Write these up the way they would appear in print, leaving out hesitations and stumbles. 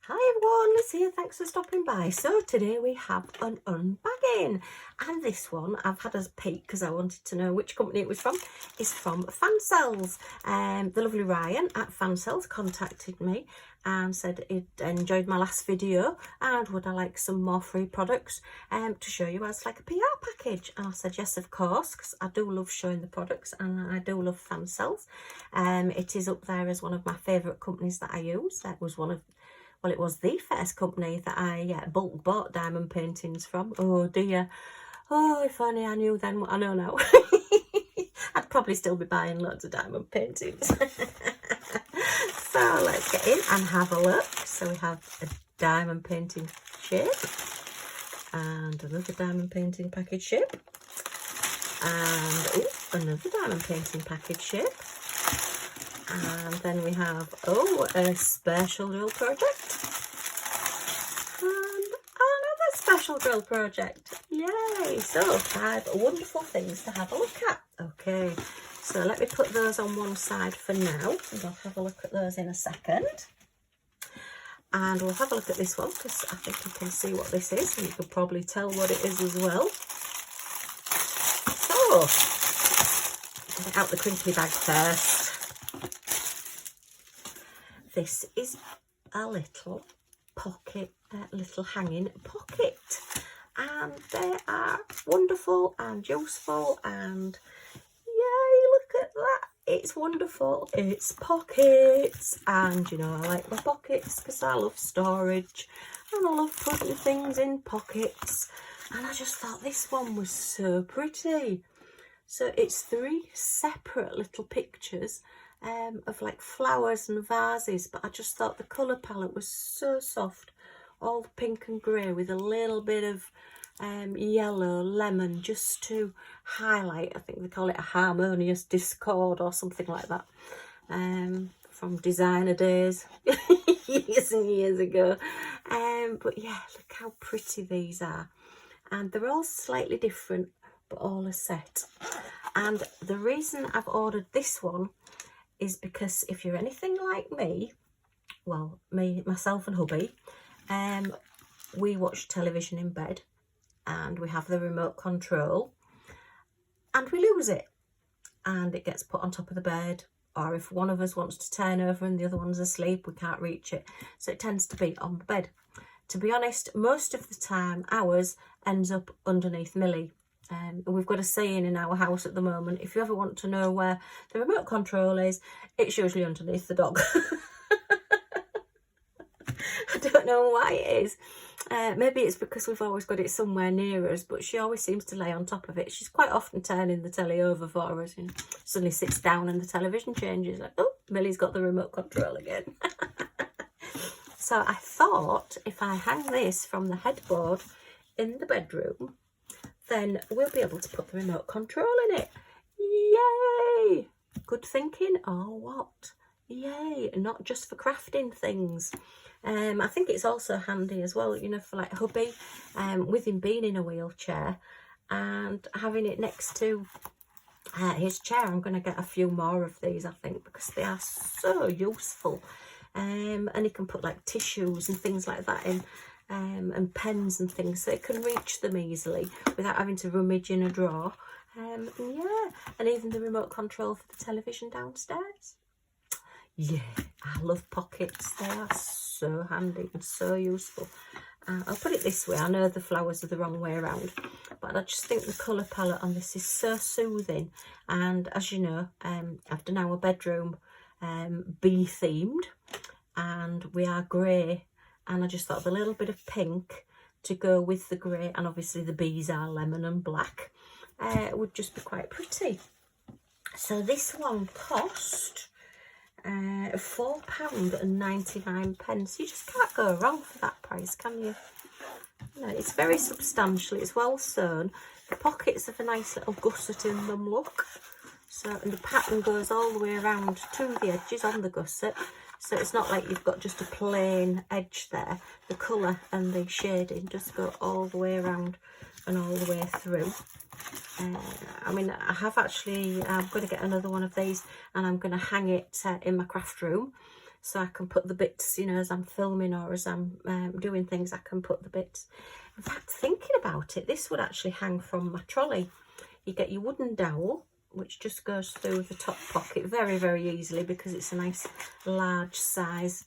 Hi everyone, Liz here, thanks for stopping by. So today we have an unbagging, and this one I've had a peek because I wanted to know which company it was from. It's from Fansells. The lovely Ryan at Fansells contacted me and said he'd enjoyed my last video and would I like some more free products to show you as like a PR package. And I said yes, of course, because I do love showing the products and I do love Fansells. It is up there as one of my favourite companies that I use. That was it was the first company that I bulk bought diamond paintings from. Oh dear. Oh, if only I knew then what I know now. I'd probably still be buying loads of diamond paintings. So let's get in and have a look. So we have a diamond painting shape and another diamond painting package shape and another diamond painting package shape. And then we have, a special drill project. And another special drill project. Yay! So, 5 wonderful things to have a look at. Okay, so let me put those on one side for now. And I'll have a look at those in a second. And we'll have a look at this one because I think you can see what this is. And you can probably tell what it is as well. So, get out the crinkly bag first. This is a little pocket, little hanging pocket, and they are wonderful and useful, and yay, look at that, it's wonderful. It's pockets, and you know I like my pockets because I love storage and I love putting things in pockets, and I just thought this one was so pretty. So it's 3 separate little pictures of like flowers and vases, but I just thought the colour palette was so soft, all pink and grey with a little bit of yellow lemon just to highlight. I think they call it a harmonious discord or something like that, from designer days years and years ago. But yeah, look how pretty these are, and they're all slightly different but all a set. And the reason I've ordered this one is because if you're anything like me, well, myself and hubby, we watch television in bed and we have the remote control and we lose it and it gets put on top of the bed, or if one of us wants to turn over and the other one's asleep, we can't reach it, so it tends to be on the bed. To be honest, most of the time ours ends up underneath Millie. We've got a saying in our house at the moment: if you ever want to know where the remote control is, it's usually underneath the dog. I don't know why it is. Maybe it's because we've always got it somewhere near us, but she always seems to lay on top of it. She's quite often turning the telly over for us and suddenly sits down and the television changes, like, oh, Millie's got the remote control again. So I thought if I hang this from the headboard in the bedroom, then we'll be able to put the remote control in it. Yay! Good thinking, or what? Yay! Not just for crafting things. I think it's also handy as well, you know, for like hubby, with him being in a wheelchair and having it next to his chair. I'm going to get a few more of these, I think, because they are so useful. And he can put like tissues and things like that in. And pens and things, so it can reach them easily without having to rummage in a drawer. Yeah, and even the remote control for the television downstairs. Yeah, I love pockets. They are so handy and so useful. I'll put it this way. I know the flowers are the wrong way around, but I just think the colour palette on this is so soothing. And as you know, I've done our bedroom bee themed, and we are grey. And I just thought the little bit of pink to go with the grey, and obviously the bees are lemon and black, would just be quite pretty. So this one cost £4.99. You just can't go wrong for that price, can you? No, it's very substantial. It's well sewn. The pockets have a nice little gusset in them, look. So, and the pattern goes all the way around to the edges on the gusset. So it's not like you've got just a plain edge there. The colour and the shading just go all the way around and all the way through. I mean, I have actually, I'm going to get another one of these and I'm going to hang it in my craft room so I can put the bits, you know, as I'm filming or as I'm doing things, I can put the bits. In fact, thinking about it, this would actually hang from my trolley. You get your wooden dowel, which just goes through the top pocket very, very easily, because it's a nice large size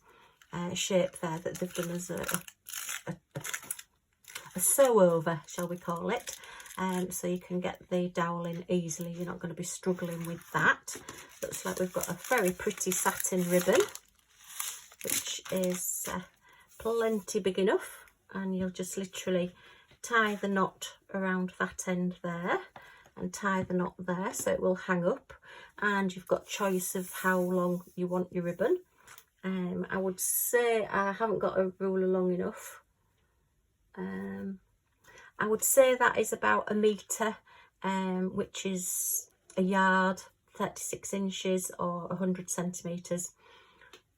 shape there that they've done as a sew over, shall we call it. So you can get the dowel in easily. You're not going to be struggling with that. Looks like we've got a very pretty satin ribbon, which is plenty big enough, and you'll just literally tie the knot around that end there and tie the knot there, so it will hang up, and you've got choice of how long you want your ribbon. I would say, I haven't got a ruler long enough. I would say that is about 1 metre, which is a yard, 36 inches or 100 centimetres.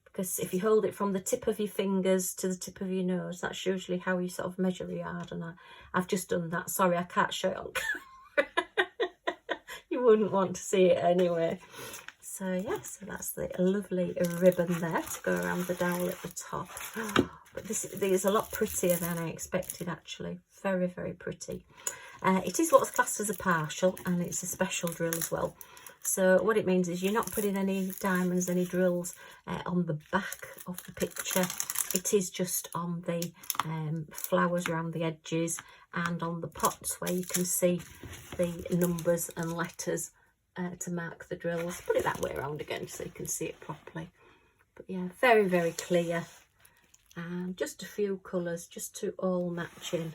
Because if you hold it from the tip of your fingers to the tip of your nose, that's usually how you sort of measure a yard. And I've just done that. Sorry, I can't show it on camera. You wouldn't want to see it anyway. So yeah, so that's the lovely ribbon there to go around the dowel at the top. But this is a lot prettier than I expected, actually. Very, very pretty. It is what's classed as a partial, and it's a special drill as well. So what it means is you're not putting any diamonds, any drills on the back of the picture. It is just on the flowers around the edges and on the pots where you can see the numbers and letters to mark the drills. Put it that way around again so you can see it properly. But yeah, very, very clear. And just a few colours just to all match in.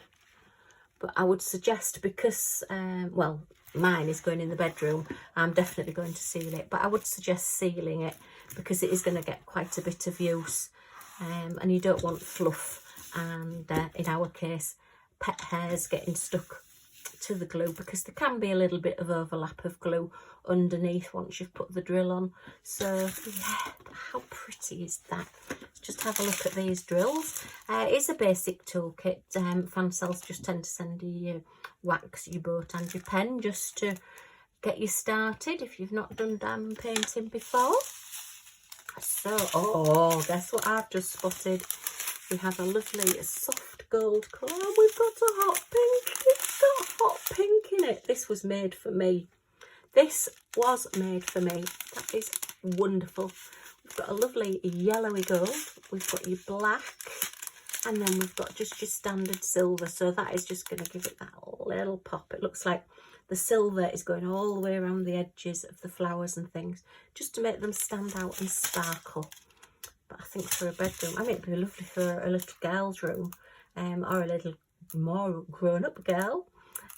But I would suggest, because, well, mine is going in the bedroom, I'm definitely going to seal it. But I would suggest sealing it, because it is going to get quite a bit of use. And you don't want fluff and, in our case, pet hairs getting stuck to the glue, because there can be a little bit of overlap of glue underneath once you've put the drill on. So yeah, how pretty is that? Let's just have a look at these drills. It is a basic toolkit. Fansells just tend to send you your wax, your boat and your pen just to get you started if you've not done diamond painting before. So, oh, guess what I've just spotted? We have a lovely soft gold colour. We've got a hot pink. It's got hot pink in it. This was made for me. This was made for me. That is wonderful. We've got a lovely yellowy gold. We've got your black. And then we've got just your standard silver. So that is just going to give it that little pop. It looks like the silver is going all the way around the edges of the flowers and things, just to make them stand out and sparkle. But I think for a bedroom, I mean, it'd be lovely for a little girl's room, or a little more grown-up girl,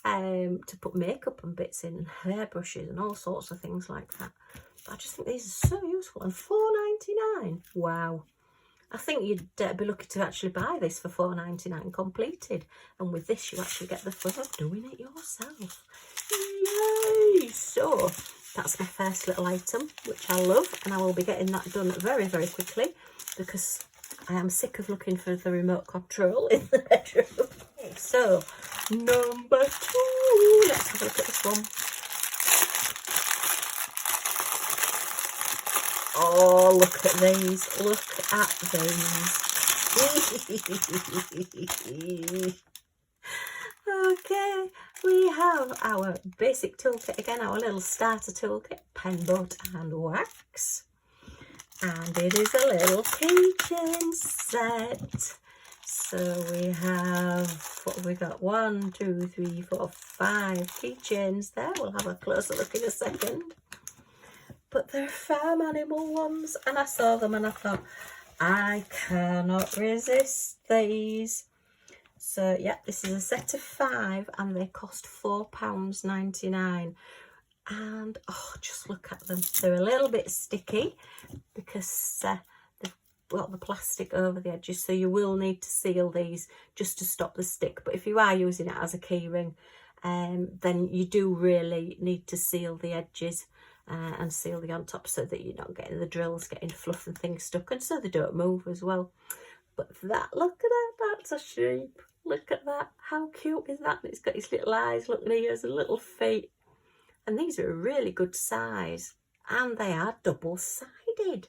to put makeup and bits in, and hairbrushes and all sorts of things like that. But I just think these are so useful. And £4.99, wow. I think you'd be lucky to actually buy this for £4.99 completed. And with this, you actually get the fun of doing it yourself. Yay! So that's my first little item, which I love, and I will be getting that done very, very quickly, because I am sick of looking for the remote control in the bedroom. Okay, so number 2, let's have a look at this one. Oh, look at these, look at these. Okay, we have our basic toolkit again, our little starter toolkit, pen, boat and wax. And it is a little keychain set. So we have, what have we got? 1, 2, 3, 4, 5 keychains there. We'll have a closer look in a second. But they're farm animal ones, and I saw them and I thought, I cannot resist these. So yeah, this is a set of 5 and they cost £4.99. And oh, just look at them. They're a little bit sticky because they've got the plastic over the edges, so you will need to seal these just to stop the stick. But if you are using it as a key ring, then you do really need to seal the edges and seal the on top, so that you're not getting the drills getting fluff and things stuck, and so they don't move as well. But that, look at that, that's a sheep. Look at that, how cute is that? It's got its little eyes, little ears and little feet. And these are a really good size, and they are double-sided,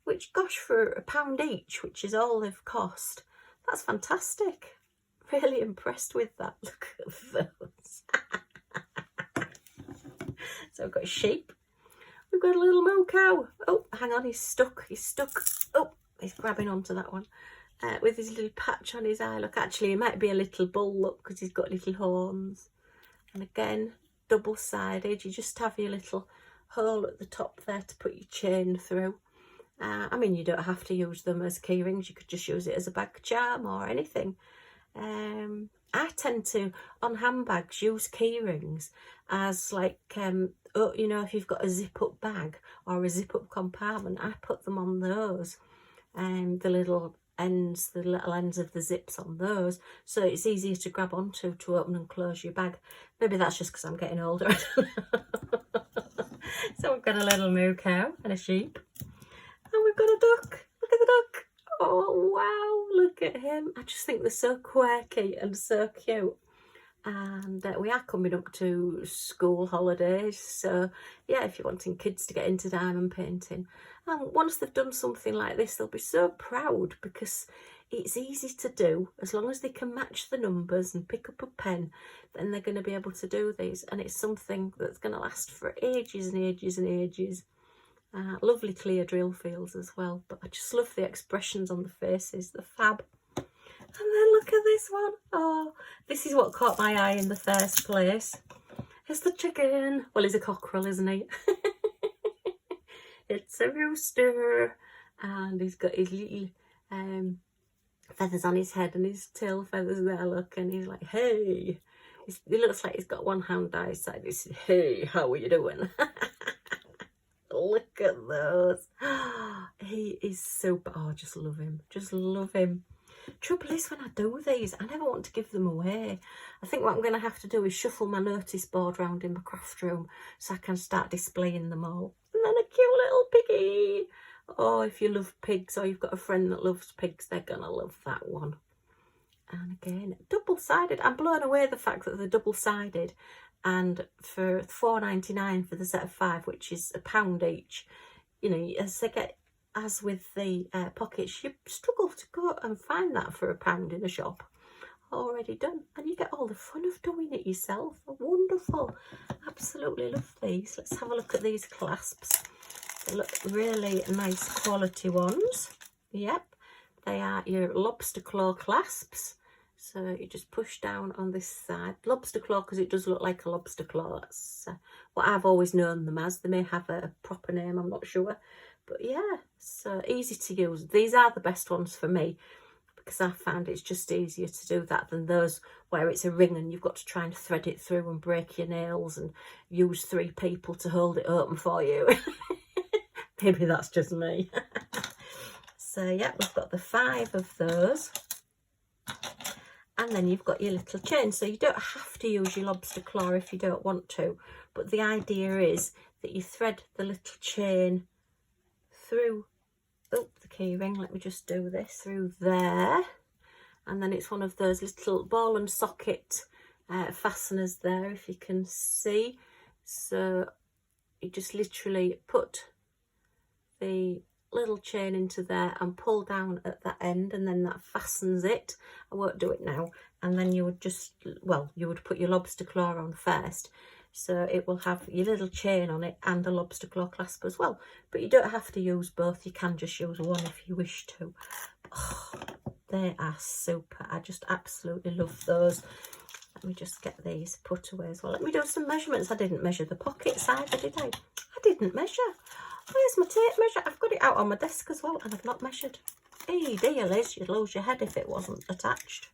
which, gosh, for £1 each, which is all they've cost, that's fantastic. Really impressed with that. Look at those. So we've got a sheep. We've got a little moo cow. Oh, hang on, he's stuck. He's stuck. Oh, he's grabbing onto that one. With his little patch on his eye. Look, actually, he might be a little bull, look, because he's got little horns. And again, double-sided. You just have your little hole at the top there to put your chain through. I mean, you don't have to use them as key rings. You could just use it as a bag charm or anything. I tend to, on handbags, use key rings as like, you know, if you've got a zip-up bag or a zip-up compartment, I put them on those. The little ends of the zips on those, so it's easier to grab onto to open and close your bag. Maybe that's just because I'm getting older. So we've got a little moo cow and a sheep, and we've got a duck. Look at the duck. Oh wow, look at him. I just think they're so quirky and so cute. And we are coming up to school holidays, so yeah, if you're wanting kids to get into diamond painting, and once they've done something like this, they'll be so proud, because it's easy to do. As long as they can match the numbers and pick up a pen, then they're going to be able to do these, and it's something that's going to last for ages and ages and ages. Lovely clear drill fields as well, but I just love the expressions on the faces. The fab. And then look at this one. Oh, this is what caught my eye in the first place. It's the chicken. Well, he's a cockerel, isn't he? It's a rooster. And he's got his little feathers on his head and his tail feathers there, look. And he's like, hey. He looks like he's got one hand by his side. He says, hey, how are you doing? Look at those. He is so... Oh, just love him. Just love him. Trouble is, when I do these, I never want to give them away. I think what I'm going to have to do is shuffle my notice board around in my craft room so I can start displaying them all. And then a cute little piggy. Oh, if you love pigs or you've got a friend that loves pigs, they're going to love that one. And again, double-sided. I'm blown away the fact that they're double-sided. And for £4.99 for the set of 5, which is £1 each, you know, as with the pockets, you struggle to go and find that for £1 in a shop. Already done, and you get all the fun of doing it yourself. Wonderful. Absolutely love these. Let's have a look at these clasps. They look really nice quality ones. Yep, they are your lobster claw clasps. So you just push down on this side. Lobster claw, because it does look like a lobster claw. That's what I've always known them as. They may have a proper name, I'm not sure. But yeah, so easy to use. These are the best ones for me, because I found it's just easier to do that than those where it's a ring and you've got to try and thread it through and break your nails and use 3 people to hold it open for you. Maybe that's just me. So yeah, we've got the 5 of those. And then you've got your little chain. So you don't have to use your lobster claw if you don't want to. But the idea is that you thread the little chain through, oh, the key ring, let me just do this, through there. And then it's one of those little ball and socket fasteners there, if you can see. So you just literally put the little chain into there and pull down at that end, and then that fastens it. I won't do it now. And then you would just, well, you would put your lobster claw on first, so it will have your little chain on it and a lobster claw clasp as well. But you don't have to use both, you can just use one if you wish to. Oh, they are super. I just absolutely love those. Let me just get these put away as well. Let me do some measurements. I didn't measure the pockets either, did I? I didn't measure. Where's my tape measure? I've got it out on my desk as well, and I've not measured. Hey dear Liz, you'd lose your head if it wasn't attached.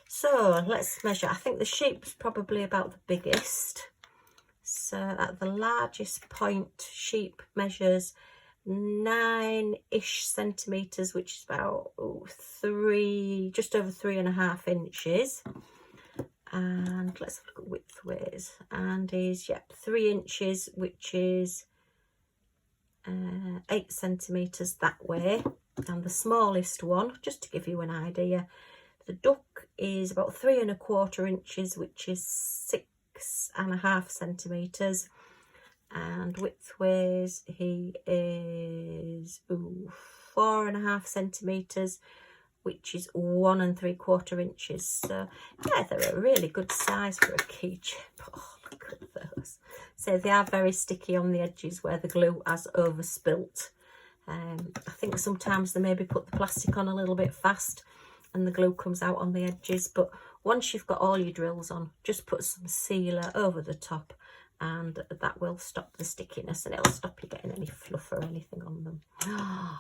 So let's measure. I think the sheep's probably about the biggest. So at the largest point, sheep measures 9-ish centimetres, which is about just over 3.5 inches. And let's look at widthways. And is, yep, 3 inches, which is 8 centimetres that way. And the smallest one, just to give you an idea, the duck is about 3¼ inches, which is 6.5 centimetres. and widthways he is 4.5 centimetres, which is 1 3/4 inches. So yeah, they're a really good size for a keychain. Oh, look at those. So they are very sticky on the edges where the glue has overspilt. I think sometimes they maybe put the plastic on a little bit fast and the glue comes out on the edges, but once you've got all your drills on, just put some sealer over the top and that will stop the stickiness, and it'll stop you getting any fluff or anything on them. I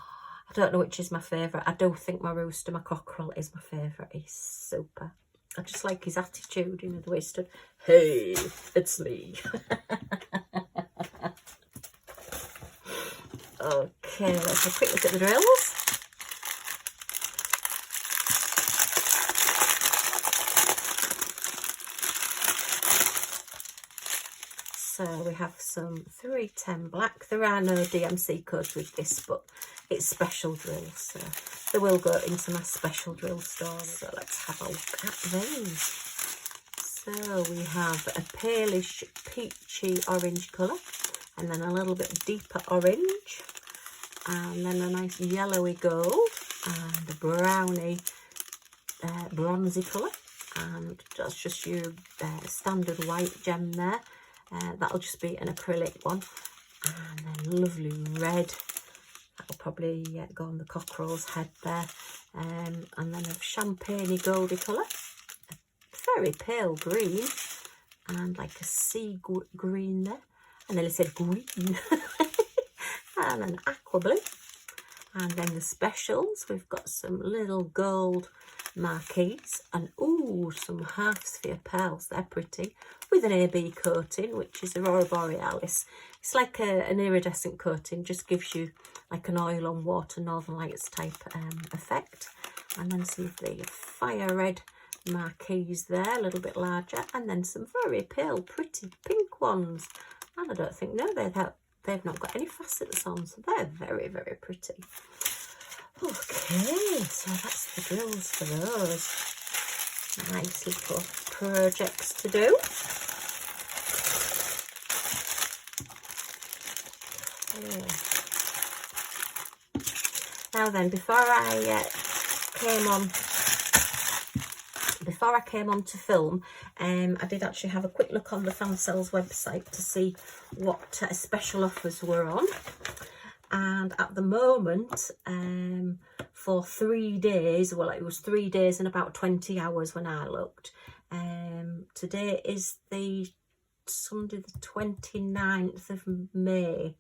don't know which is my favourite. I do think my rooster, my cockerel, is my favourite. He's super. I just like his attitude, you know, the way he stood. Hey, it's me. Okay, let's have a quick look at the drills. So we have some 310 black. There are no DMC codes with this, but it's special drills, so they will go into my special drill store. So let's have a look at these. So we have a palish peachy orange colour, and then a little bit deeper orange, and then a nice yellowy gold, and a browny bronzy colour, and that's just your standard white gem there. That'll just be an acrylic one, and then lovely red. That'll probably go on the cockerel's head there, and then a champagne goldy colour, a very pale green, and like a sea green there, and then it said green, and an aqua blue. And then the specials, we've got some little gold marquees, and some half sphere pearls. They're pretty, with an AB coating, which is Aurora Borealis. It's like an iridescent coating, just gives you like an oil on water, Northern Lights type effect. And then some of the fire red marquees there, a little bit larger, and then some very pale pretty pink ones, and I don't think, no, they've not got any facets on, so they're very, very pretty. Okay, so that's the drills for those. Nice little projects to do. Okay. Now then, before I came on to film, I did actually have a quick look on the Fansells website to see what special offers were on. And at the moment, for 3 days, well, it was 3 days and about 20 hours when I looked. Today is the Sunday the 29th of May.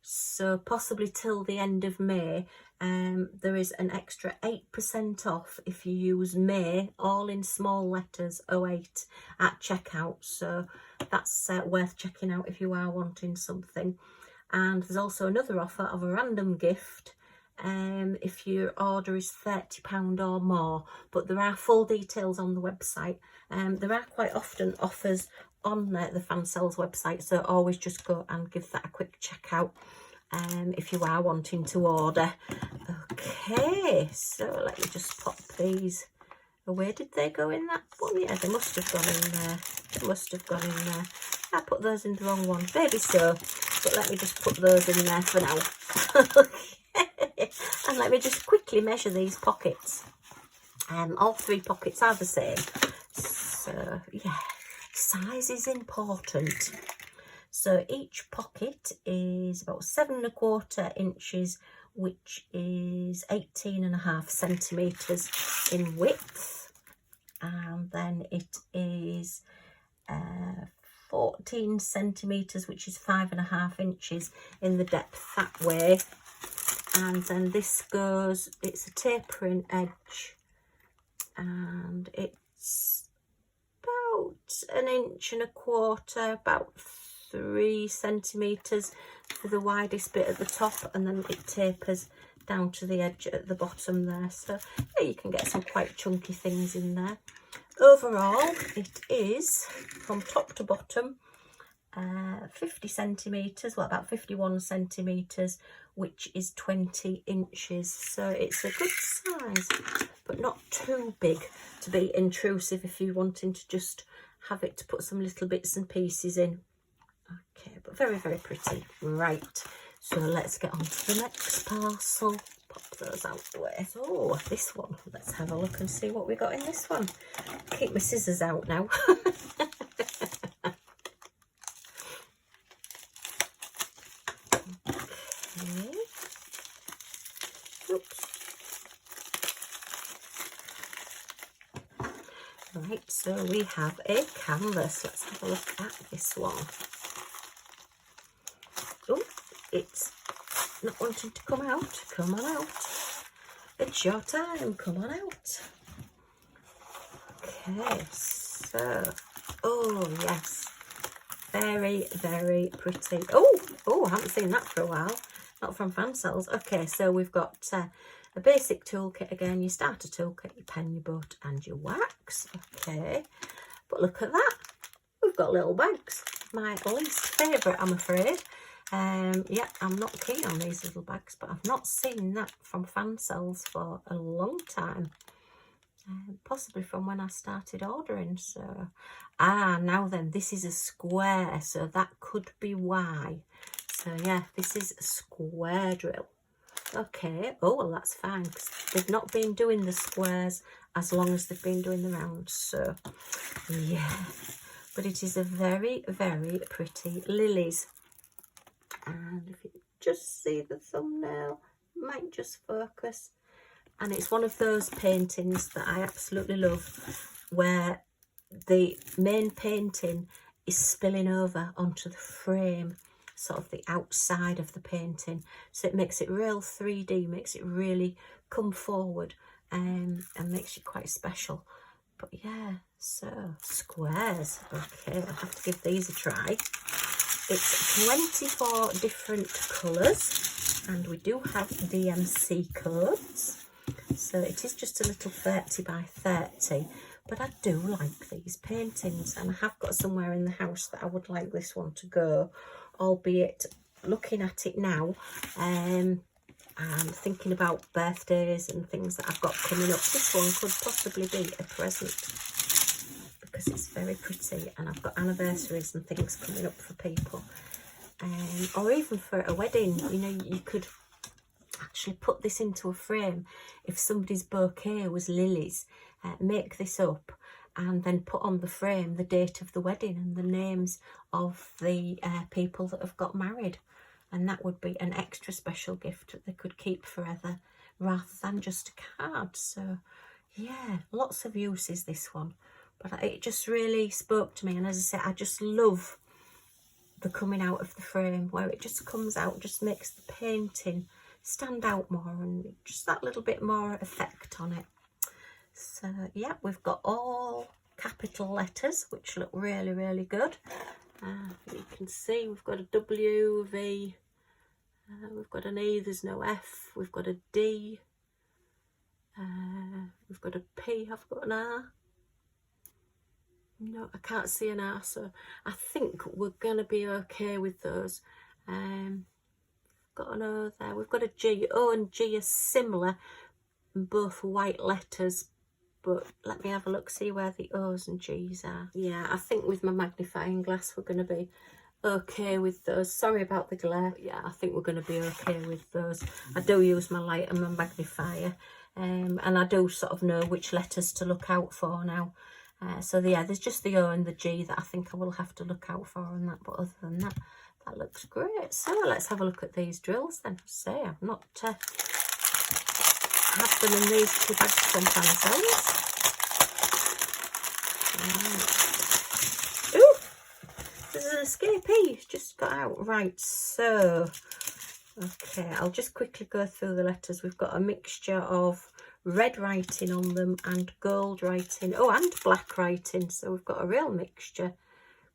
So possibly till the end of May, there is an extra 8% off if you use May, all in small letters, 08, at checkout. So that's worth checking out if you are wanting something. And there's also another offer of a random gift if your order is £30 or more. But there are full details on the website. There are quite often offers on the Fansells website, so always just go and give that a quick check out if you are wanting to order. Okay, so let me just pop these away. Did they go in that one? Yeah, they must have gone in there. They must have gone in there. I put those in the wrong one, maybe so, but let me just put those in there for now. Okay. And let me just quickly measure these pockets. All 3 pockets are the same, so yeah, size is important. So each pocket is about 7 1/4 inches, which is 18.5 centimetres in width, and then it is 14 centimetres, which is 5.5 inches in the depth that way. And then this goes, it's a tapering edge, and it's about 1.25 inches, about 3 centimetres for the widest bit at the top, and then it tapers down to the edge at the bottom there. So yeah, you can get some quite chunky things in there. Overall, it is from top to bottom 50 centimetres, well, about 51 centimetres, which is 20 inches. So it's a good size, but not too big to be intrusive if you're wanting to just have it to put some little bits and pieces in. Okay, but very, very pretty. Right, so let's get on to the next parcel. Pop those out the way. So this one, let's have a look and see what we got in this one. Keep my scissors out now. Okay. Oops. Right, so we have a canvas. Let's have a look at this one. Oh, it's not wanting to come out. Come on out. It's your time. Come on out. Okay, so, oh yes, very, very pretty. Oh, I haven't seen that for a while. Not from Fansells. Okay, so we've got a basic toolkit again, your starter toolkit, your pen, your boat and your wax. Okay, but look at that, we've got little bags. My least favourite, I'm afraid. Yeah, I'm not keen on these little bags, but I've not seen that from Fansells for a long time. Possibly from when I started ordering. So now then, this is a square, so that could be why. So yeah, this is a square drill. Okay, oh well, that's fine, because they've not been doing the squares as long as they've been doing the rounds. So yeah, but it is a very, very pretty lilies. And if you just see the thumbnail, might just focus. And it's one of those paintings that I absolutely love, where the main painting is spilling over onto the frame, sort of the outside of the painting. So it makes it real 3D, makes it really come forward, and makes it quite special. But yeah, so squares. Okay, I'll have to give these a try. It's 24 different colours, and we do have DMC codes. So it is just a little 30 by 30, but I do like these paintings, and I have got somewhere in the house that I would like this one to go, albeit looking at it now, and thinking about birthdays and things that I've got coming up, this one could possibly be a present, because it's very pretty, and I've got anniversaries and things coming up for people, or even for a wedding. You know, you could actually put this into a frame. If somebody's bouquet was lilies, make this up and then put on the frame the date of the wedding and the names of the people that have got married, and that would be an extra special gift that they could keep forever rather than just a card. So yeah, lots of uses this one, but it just really spoke to me. And as I say, I just love the coming out of the frame, where it just comes out, just makes the painting stand out more, and just that little bit more effect on it. So yeah, we've got all capital letters, which look really, really good. You can see we've got a W, V, we've got an E, there's no F, we've got a D, we've got a P, I've got an R. No, I can't see an R, so I think we're going to be okay with those. Got an O there, we've got a G. O and G are similar, both white letters, but let me have a look, see where the O's and G's are. Yeah, I think with my magnifying glass we're going to be okay with those. Sorry about the glare, but yeah, I think we're going to be okay with those. I do use my light and my magnifier, and I do sort of know which letters to look out for now. So yeah, there's just the O and the G that I think I will have to look out for on that, but other than that, that looks great. So let's have a look at these drills then. Say, I've not had them in these two bags from Fansells. Ooh, there's an escapee. It's just got out. Right, so, okay, I'll just quickly go through the letters. We've got a mixture of red writing on them and gold writing. Oh, and black writing. So we've got a real mixture.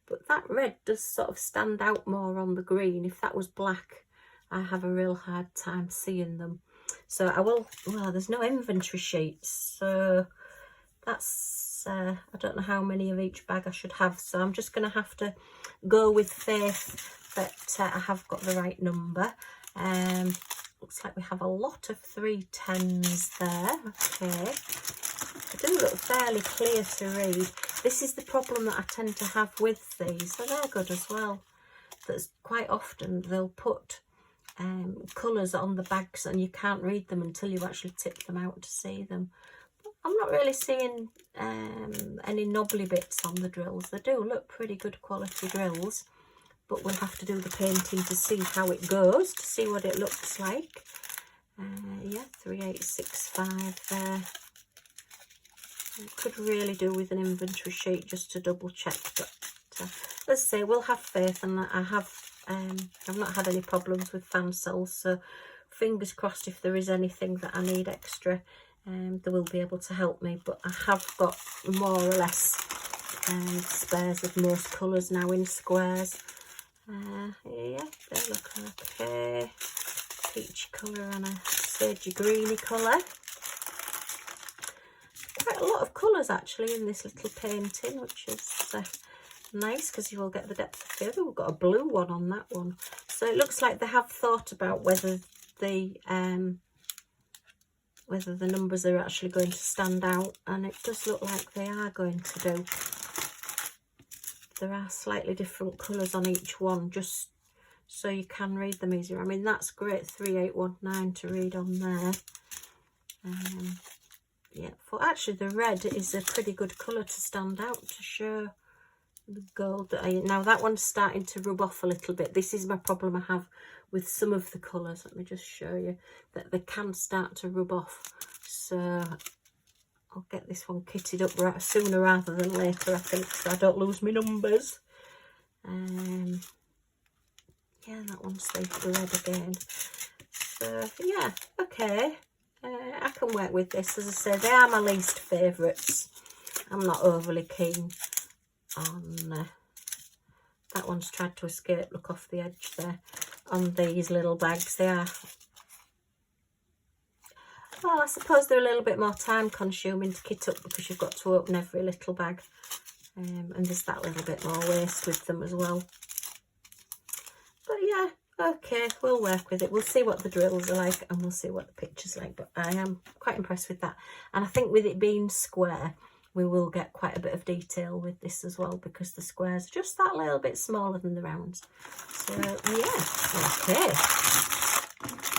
But that red does sort of stand out more on the green. If that was black, I have a real hard time seeing them. So I will, well, there's no inventory sheets. So that's, I don't know how many of each bag I should have. So I'm just going to have to go with faith that I have got the right number. Looks like we have a lot of 310s there. Okay. They do look fairly clear to read. This is the problem that I tend to have with these. So they're good as well. that quite often they'll put colours on the bags and you can't read them until you actually tip them out to see them. I'm not really seeing any knobbly bits on the drills. They do look pretty good quality drills, but we'll have to do the painting to see how it goes, to see what it looks like. Yeah, 3865 there. Could really do with an inventory sheet just to double check, but let's say we'll have faith. And I've not had any problems with Fansells, so fingers crossed if there is anything that I need extra, they will be able to help me. But I have got more or less spares of most colours now in squares. Yeah, they look okay. Peachy colour and a sagey greeny colour. Quite a lot of colours actually in this little painting, which is nice because you will get the depth of field. We've got a blue one on that one, so it looks like they have thought about whether the numbers are actually going to stand out, and it does look like they are going to do. There are slightly different colours on each one, just so you can read them easier. I mean, that's great, 3819 to read on there. Yeah, for actually the red is a pretty good colour to stand out, to show the gold. Now that one's starting to rub off a little bit. This is my problem I have with some of the colours. Let me just show you that they can start to rub off. So I'll get this one kitted up sooner rather than later, I think, so I don't lose my numbers. Yeah, that one's safe for red again. So yeah, okay. I can work with this. As I say, they are my least favourites. I'm not overly keen on that one's tried to escape, look off the edge there, on these little bags. They are, well, I suppose they're a little bit more time consuming to kit up because you've got to open every little bag, and there's that little bit more waste with them as well. But yeah, okay, we'll work with it. We'll see what the drills are like and we'll see what the picture's like. But I am quite impressed with that. And I think with it being square, we will get quite a bit of detail with this as well, because the squares are just that little bit smaller than the rounds. So yeah, okay.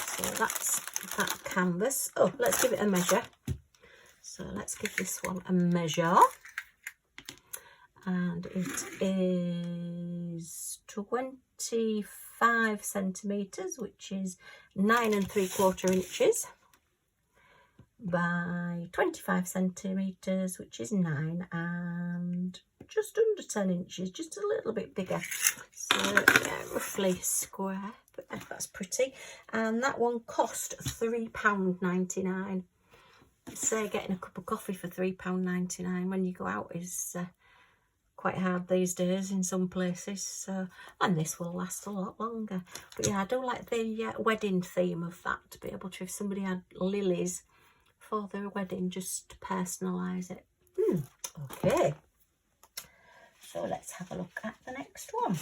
So that's that canvas. Oh, let's give it a measure. So let's give this one a measure. And it is 25 centimetres, which is 9 3/4 inches, by 25 centimetres, which is 9 and just under 10 inches, just a little bit bigger. So yeah, roughly square, but that's pretty. And that one cost £3.99. Say getting a cup of coffee for £3.99 when you go out is quite hard these days in some places. So, and this will last a lot longer. But yeah, I do like the wedding theme of that, to be able to, if somebody had lilies for their wedding, just personalise it. Okay, so let's have a look at the next one.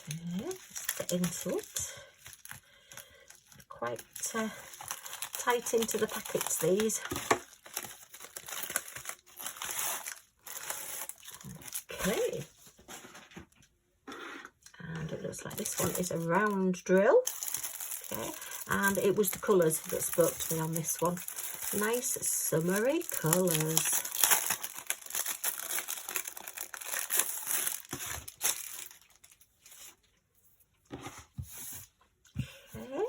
Okay, let's get into it. Quite tight into the packets, these. Okay, and it looks like this one is a round drill. Okay, and it was the colours that spoke to me on this one. Nice summery colours. Okay,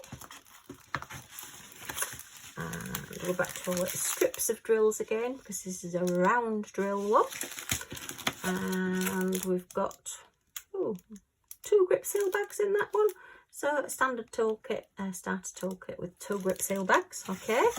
and we're back to our strips of drills again, because this is a round drill one. And we've got 2 grip seal bags in that one. So a standard toolkit, starter toolkit with 2 grip seal bags. Okay.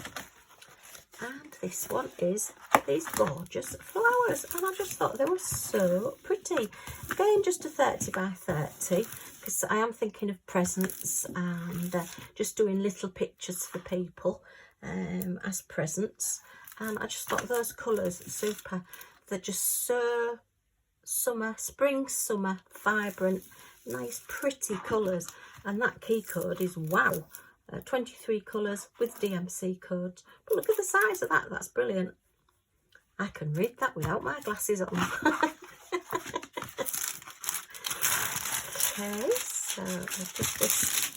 And this one is these gorgeous flowers. And I just thought they were so pretty. Again, just a 30 by 30, because I am thinking of presents and just doing little pictures for people as presents. And I just thought those colours are super. They're just so summer, spring, summer, vibrant, nice, pretty colours. And that key code is wow, 23 colours with DMC codes. But look at the size of that, that's brilliant. I can read that without my glasses on. Okay, so I'll give this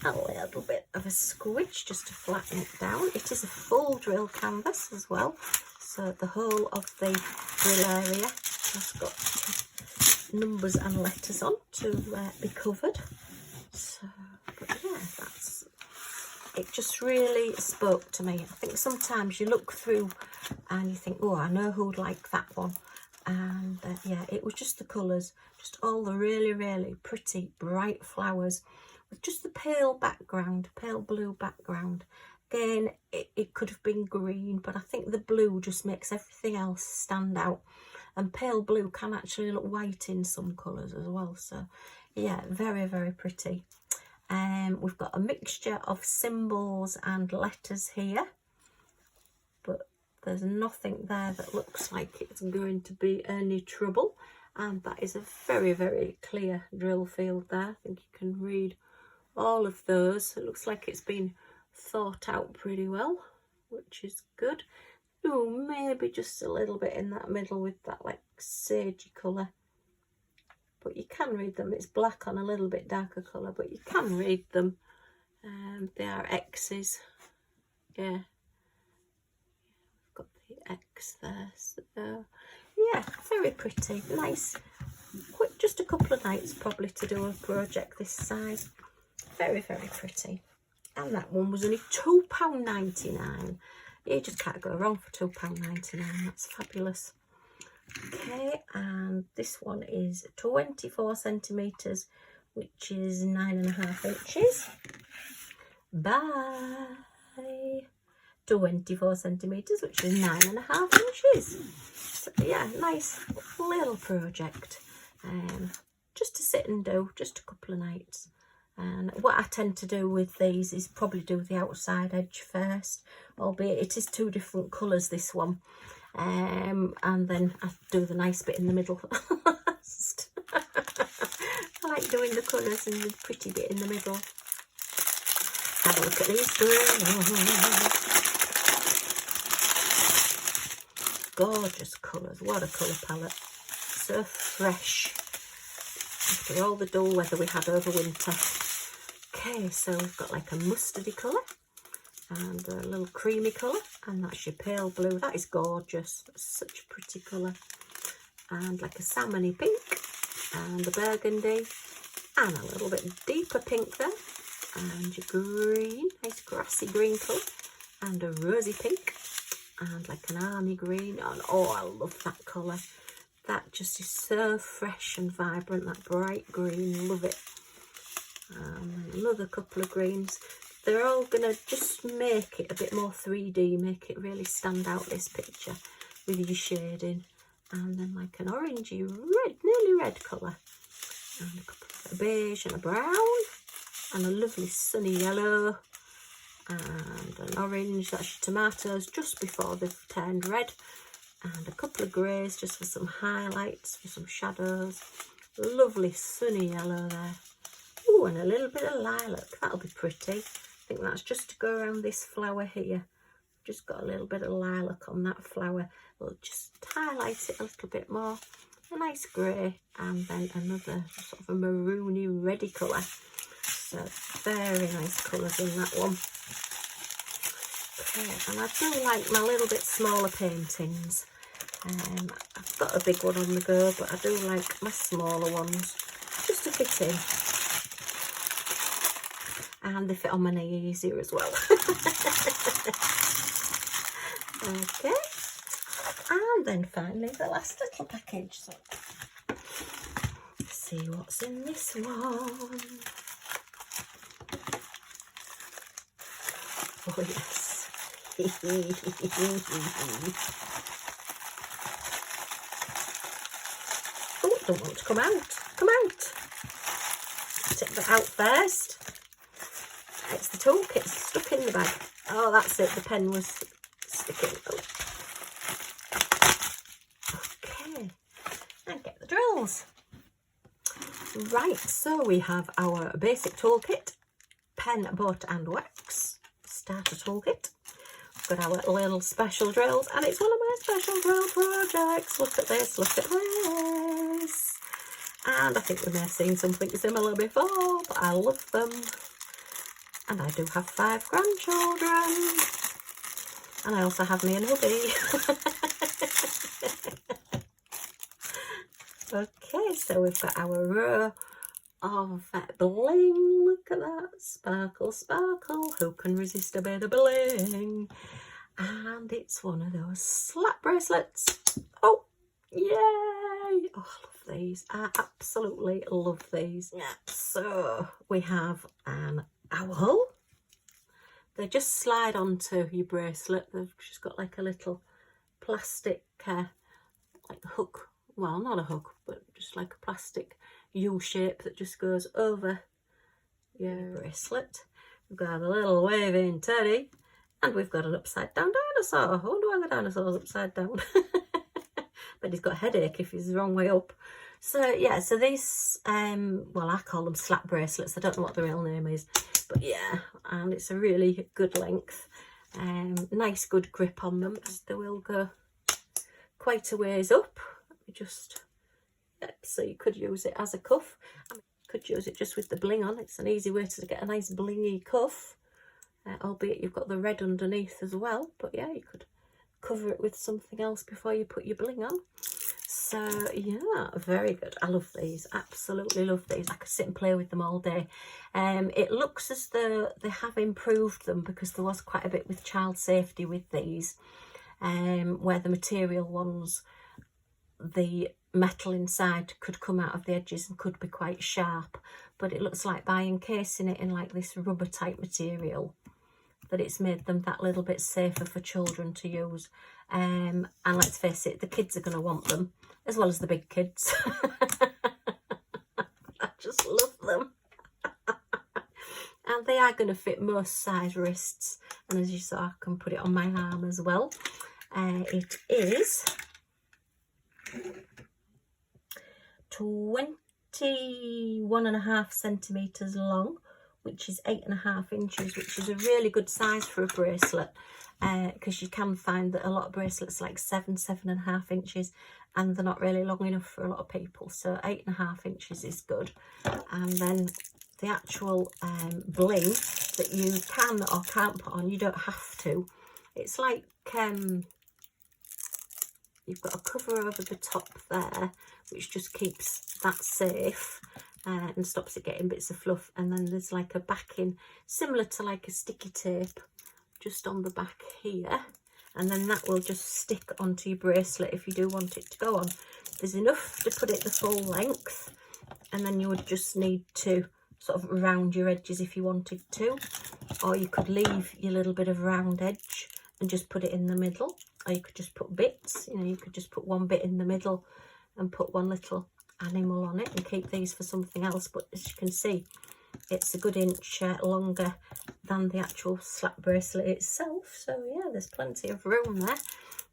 a little bit of a squidge just to flatten it down. It is a full drill canvas as well, so the whole of the drill area has got numbers and letters on to be covered. So, but yeah, that's it. Just really spoke to me. I think sometimes you look through and you think, oh, I know who'd like that one. And yeah, it was just the colours, just all the really, really pretty bright flowers with just the pale background, pale blue background. Again, it could have been green, but I think the blue just makes everything else stand out. And pale blue can actually look white in some colours as well. So yeah, very, very pretty. We've got a mixture of symbols and letters here, but there's nothing there that looks like it's going to be any trouble. And that is a very, very clear drill field there. I think you can read all of those. It looks like it's been thought out pretty well, which is good. Oh, maybe just a little bit in that middle with that like sagey colour. But you can read them. It's black on a little bit darker colour, but you can read them. They are X's. Yeah. Got the X there. So, yeah, very pretty. Nice. Quick, just a couple of nights probably to do a project this size. Very, very pretty. And that one was only £2.99. You just can't go wrong for £2.99. That's fabulous. Okay, and this one is 24 centimetres, which is 9.5 inches by 24 centimetres, which is 9.5 inches. So yeah, nice little project. Just to sit and do, just a couple of nights. And what I tend to do with these is probably do the outside edge first, albeit it is two different colours, this one. And then I do the nice bit in the middle last. I like doing the colours and the pretty bit in the middle. Have a look at these gorgeous colours. What a colour palette. So fresh after all the dull weather we had over winter. Okay, so we've got like a mustardy colour and a little creamy colour, and that's your pale blue. That is gorgeous. That's such a pretty colour. And like a salmony pink and a burgundy and a little bit deeper pink there, and your green, nice grassy green colour, and a rosy pink and like an army green. And oh, I love that colour. That just is so fresh and vibrant, that bright green. Love it. Another couple of greens. They're all going to just make it a bit more 3D, make it really stand out, this picture, with your shading. And then like an orangey red, nearly red colour. And a couple of beige and a brown. And a lovely sunny yellow. And an orange, that's your tomatoes, just before they've turned red. And a couple of greys, just for some highlights, for some shadows. Lovely sunny yellow there. Oh, and a little bit of lilac. That'll be pretty. I think that's just to go around this flower here. Just got a little bit of lilac on that flower. We'll just highlight it a little bit more. A nice grey, and then another sort of a maroony reddy colour. So very nice colours in that one. Okay, and I do like my little bit smaller paintings. I've got a big one on the go, but I do like my smaller ones just to fit in. And they fit on my knee easier as well. Okay. And then finally the last little package. So let's see what's in this one. Oh yes. Oh, don't want to come out. Come out. Take that out first. It's the toolkit stuck in the bag. Oh, that's it. The pen was sticking. Oh. Okay. And get the drills. Right, so we have our basic toolkit, pen, boat and wax, starter toolkit. got our little special drills, and it's one of my special drill projects. Look at this, look at this. And I think we may have seen something similar before, but I love them. And I do have 5 grandchildren. And I also have me and hubby. Okay, so we've got our row of bling. Look at that. Sparkle, sparkle. Who can resist a bit of bling? And it's one of those slap bracelets. Oh, yay. Oh, I love these. I absolutely love these. Yeah. So we have an owl. They just slide onto your bracelet. They've just got like a little plastic like hook. Well, not a hook, but just like a plastic U shape that just goes over your bracelet. We've got a little waving teddy, and we've got an upside down dinosaur. I wonder why the dinosaur's upside down. But he's got a headache if he's the wrong way up. So yeah, so these, well, I call them slap bracelets. I don't know what the real name is, but yeah, and it's a really good length. Nice good grip on them. They will go quite a ways up. Just, yep, so you could use it as a cuff. You could use it just with the bling on. It's an easy way to get a nice blingy cuff, albeit you've got the red underneath as well. But yeah, you could cover it with something else before you put your bling on. So yeah, very good. I love these, absolutely love these. I could sit and play with them all day. It looks as though they have improved them, because there was quite a bit with child safety with these, where the material ones, the metal inside could come out of the edges and could be quite sharp. But it looks like by encasing it in like this rubber type material, that it's made them that little bit safer for children to use. And let's face it, the kids are going to want them as well as the big kids. I just love them. And they are going to fit most size wrists, and as you saw, I can put it on my arm as well. It is 21.5 centimetres long, which is 8.5 inches, which is a really good size for a bracelet, because you can find that a lot of bracelets like 7.5 inches, and they're not really long enough for a lot of people. So 8.5 inches is good. And then the actual bling that you can or can't put on, you don't have to. It's like you've got a cover over the top there, which just keeps that safe and stops it getting bits of fluff. And then there's like a backing similar to like a sticky tape just on the back here, and then that will just stick onto your bracelet if you do want it to go on. There's enough to put it the full length, and then you would just need to sort of round your edges if you wanted to, or you could leave your little bit of round edge and just put it in the middle, or you could just put bits. You know, you could just put one bit in the middle and put one little animal on it and keep these for something else. But as you can see, it's a good inch longer than the actual slap bracelet itself. So yeah, there's plenty of room there,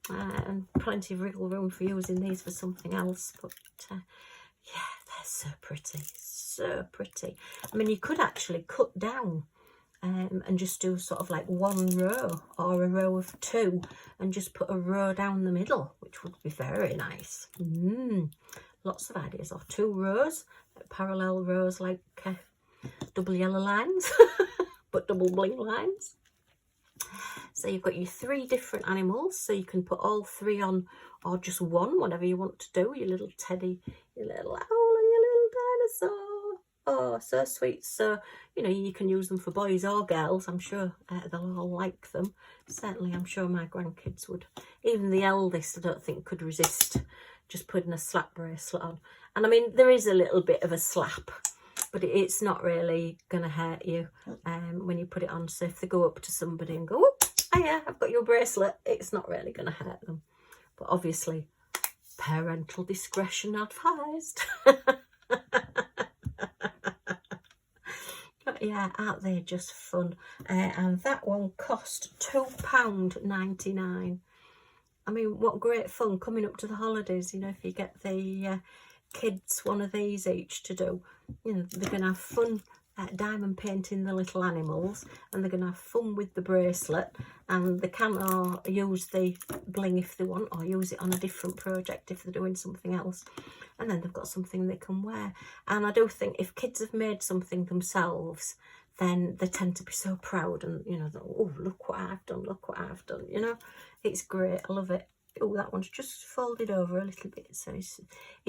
and plenty of wriggle room for using these for something else. But yeah, they're so pretty, so pretty. I mean, you could actually cut down and just do sort of like one row or a row of 2, and just put a row down the middle, which would be very nice. Lots of ideas. Or 2 rows, parallel rows, like double yellow lines, but double bling lines. So you've got your 3 different animals, so you can put all 3 on, or just one, whatever you want to do. Your little teddy, your little owl, and your little dinosaur. Oh, so sweet. So, you know, you can use them for boys or girls. I'm sure they'll all like them. Certainly, I'm sure my grandkids would. Even the eldest, I don't think, could resist just putting a slap bracelet on. And I mean, there is a little bit of a slap, but it's not really going to hurt you when you put it on. So if they go up to somebody and go, oh, yeah, I've got your bracelet, it's not really going to hurt them. But obviously, parental discretion advised. But yeah, aren't they just fun? And that one cost £2.99. I mean, what great fun coming up to the holidays. You know, if you get the kids one of these each to do, you know, they're going to have fun diamond painting the little animals, and they're going to have fun with the bracelet, and they can use the bling if they want, or use it on a different project if they're doing something else, and then they've got something they can wear. And I do think if kids have made something themselves, then they tend to be so proud, and you know, oh, look what I've done, look what I've done, you know. It's great, I love it. Oh, that one's just folded over a little bit, so he's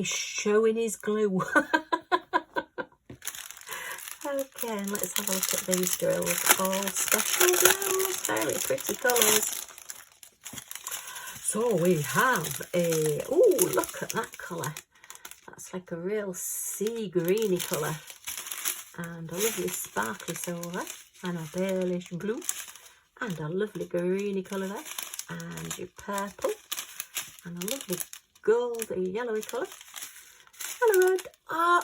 showing his glue. Okay, and let's have a look at these drills. All special drills, very pretty colours. So we have a, oh, look at that colour. That's like a real sea greeny colour. And a lovely sparkly silver, and a palish blue, and a lovely greeny colour there, and your purple, and a lovely goldy yellowy colour, and a red,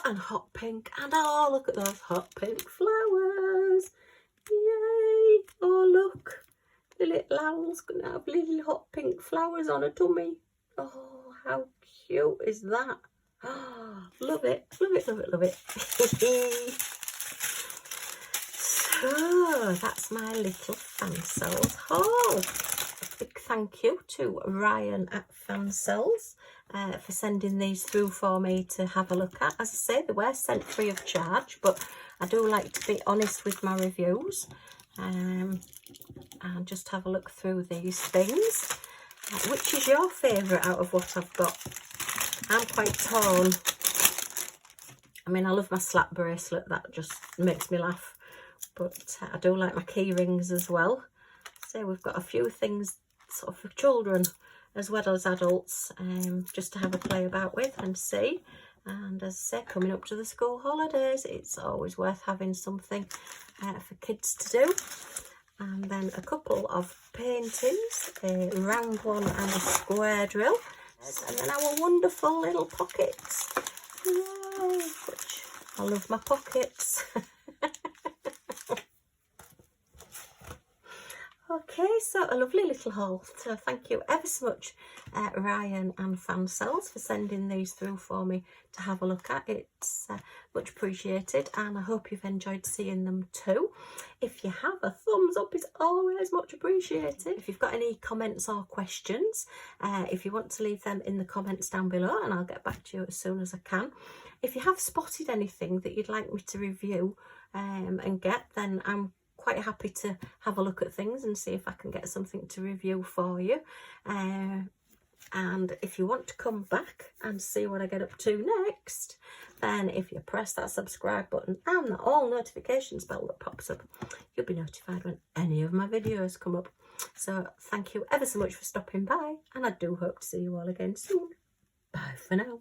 and hot pink, and oh, look at those hot pink flowers. Yay! Oh, look, the little owl's gonna have little hot pink flowers on her tummy. Oh, how cute is that? Oh, love it, love it, love it, love it. So that's my little Fansells haul. A big thank you to Ryan at Fansells for sending these through for me to have a look at. As I say, they were sent free of charge, but I do like to be honest with my reviews and just have a look through these things. Which is your favourite out of what I've got? I'm quite torn. I mean, I love my slap bracelet, that just makes me laugh. But I do like my key rings as well. So we've got a few things sort of for children as well as adults, just to have a play about with and see. And as I say, coming up to the school holidays, it's always worth having something for kids to do. And then a couple of paintings, a round one and a square drill. And then our wonderful little pockets. Yay, which I love my pockets. Okay, so a lovely little haul. So thank you ever so much, Ryan and Fansells, for sending these through for me to have a look at. It's much appreciated, and I hope you've enjoyed seeing them too. If you have, a thumbs up is always much appreciated. If you've got any comments or questions, if you want to leave them in the comments down below, and I'll get back to you as soon as I can. If you have spotted anything that you'd like me to review and get, then I'm quite happy to have a look at things and see if I can get something to review for you. And if you want to come back and see what I get up to next, then if you press that subscribe button and that all notifications bell that pops up, you'll be notified when any of my videos come up. So thank you ever so much for stopping by, and I do hope to see you all again soon. Bye for now.